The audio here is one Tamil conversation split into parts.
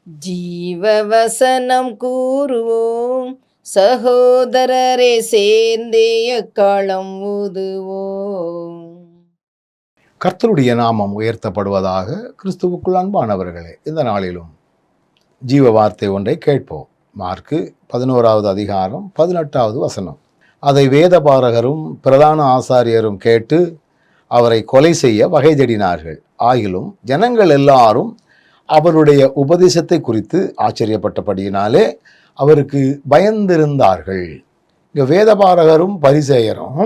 ஜீவவசனம் கூறுவோம், சகோதரரே சேர்ந்தே எக்காலம் ஊதுவோம். கர்த்தருடைய நாமம் உயர்த்தப்படுவதாக. கிறிஸ்துவுக்குள் அன்பானவர்களே, இந்த நாளிலும் ஜீவ வார்த்தை ஒன்றை கேட்போம். மார்க்கு 11வது அதிகாரம் 18வது வசனம். அதை வேதபாரகரும் பிரதான ஆசாரியரும் கேட்டு அவரை கொலை செய்ய வகை தேடினார்கள். ஆகிலும் ஜனங்கள் எல்லாரும் அவருடைய உபதேசத்தை குறித்து ஆச்சரியப்பட்டபடியினாலே அவருக்கு பயந்திருந்தார்கள். இங்கே வேதபாரகரும் பரிசேயரும்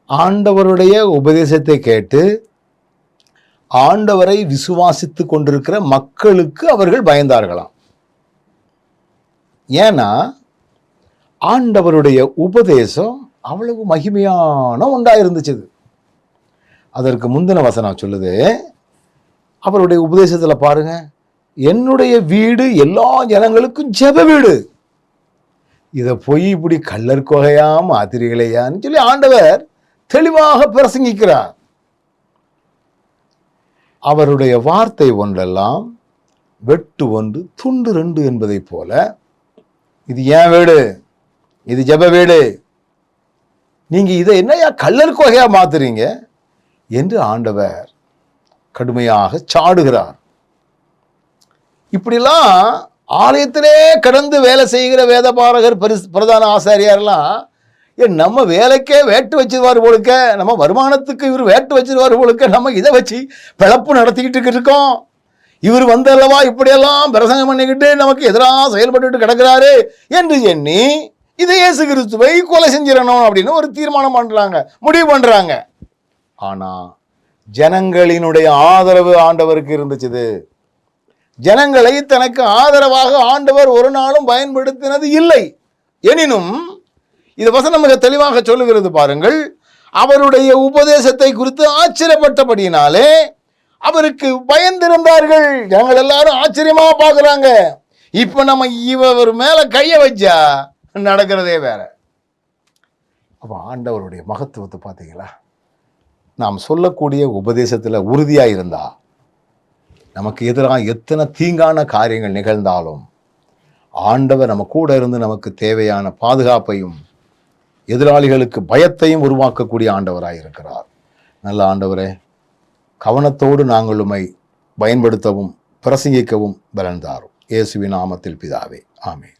ஆண்டவருடைய உபதேசத்தை கேட்டு ஆண்டவரை விசுவாசித்து கொண்டிருக்கிற மக்களுக்கு அவர்கள் பயந்தார்களாம். ஏன்னா ஆண்டவருடைய உபதேசம் அவ்வளவு மகிமையான ஒன்றா இருந்துச்சு. அதற்கு முந்தின வசனம் சொல்லுது, அவருடைய உபதேசத்தில் பாருங்க, என்னுடைய வீடு எல்லா ஜனங்களுக்கும் ஜெப வீடு. இதை போய் இப்படி கள்ளர் கொகையா மாத்திரிகளையான்னு சொல்லி ஆண்டவர் தெளிவாக பிரசங்கிக்கிறார். அவருடைய வார்த்தை ஒன்றெல்லாம் வெட்டு ஒன்று துண்டு ரெண்டு என்பதை போல, இது ஏன் வீடு, இது ஜெப வீடு, நீங்க இதை என்னையா கள்ளர் கொகையா மாத்துறீங்க என்று ஆண்டவர் கடுமையாக சாடுகிறார். இப்படிலாம் ஆலயத்திலே கடந்து வேலை செய்கிற வேதபாரகர் பிரதான ஆசாரியாரெல்லாம் நம்ம வேலைக்கே வேட்டு வச்சிருவார் போலுக்க, நம்ம வருமானத்துக்கு இவர் வேட்டு வச்சிருவார் போலுக்க, நம்ம இதை வச்சு பிழப்பு நடத்திக்கிட்டு இருக்கோம், இவர் வந்தல்லவா இப்படியெல்லாம் பிரசங்கம் பண்ணிக்கிட்டு நமக்கு எதிராக செயல்பட்டு கிடக்கிறாரு என்று எண்ணி இதை இயேசு கிறிஸ்துவை கொலை செஞ்சிடணும் அப்படின்னு ஒரு தீர்மானம் பண்றாங்க, முடிவு பண்றாங்க. ஆனா ஜனங்களினுடைய ஆதரவு ஆண்டவருக்கு இருந்துச்சு. ஜனங்களை தனக்கு ஆதரவாக ஆண்டவர் ஒரு நாளும் பயன்படுத்தினது இல்லை. எனினும் இது வசனம் மிக தெளிவாக சொல்லுகிறது பாருங்கள். அவருடைய உபதேசத்தை குறித்து ஆச்சரியப்பட்டபடியினாலே அவருக்கு பயந்திருந்தார்கள். ஜனங்கள் எல்லாரும் ஆச்சரியமா பார்க்குறாங்க. இப்ப நம்ம இவர் மேல கைய வச்சா நடக்கிறதே வேற. அப்ப ஆண்டவருடைய மகத்துவத்தை பார்த்தீங்களா? நாம் சொல்லக்கூடிய உபதேசத்தில் உறுதியாக இருந்தா நமக்கு எதிராக எத்தனை தீங்கான காரியங்கள் நிகழ்ந்தாலும் ஆண்டவர் நம்ம கூட இருந்து நமக்கு தேவையான பாதுகாப்பையும் எதிராளிகளுக்கு பயத்தையும் உருவாக்கக்கூடிய ஆண்டவராக இருக்கிறார். நல்ல ஆண்டவரே, கவனத்தோடு நாங்கள் உம்மை பயன்படுத்தவும் பிரசங்கிக்கவும் பலன் தாரும். இயேசுவின் நாமத்தில் பிதாவே, ஆமென்.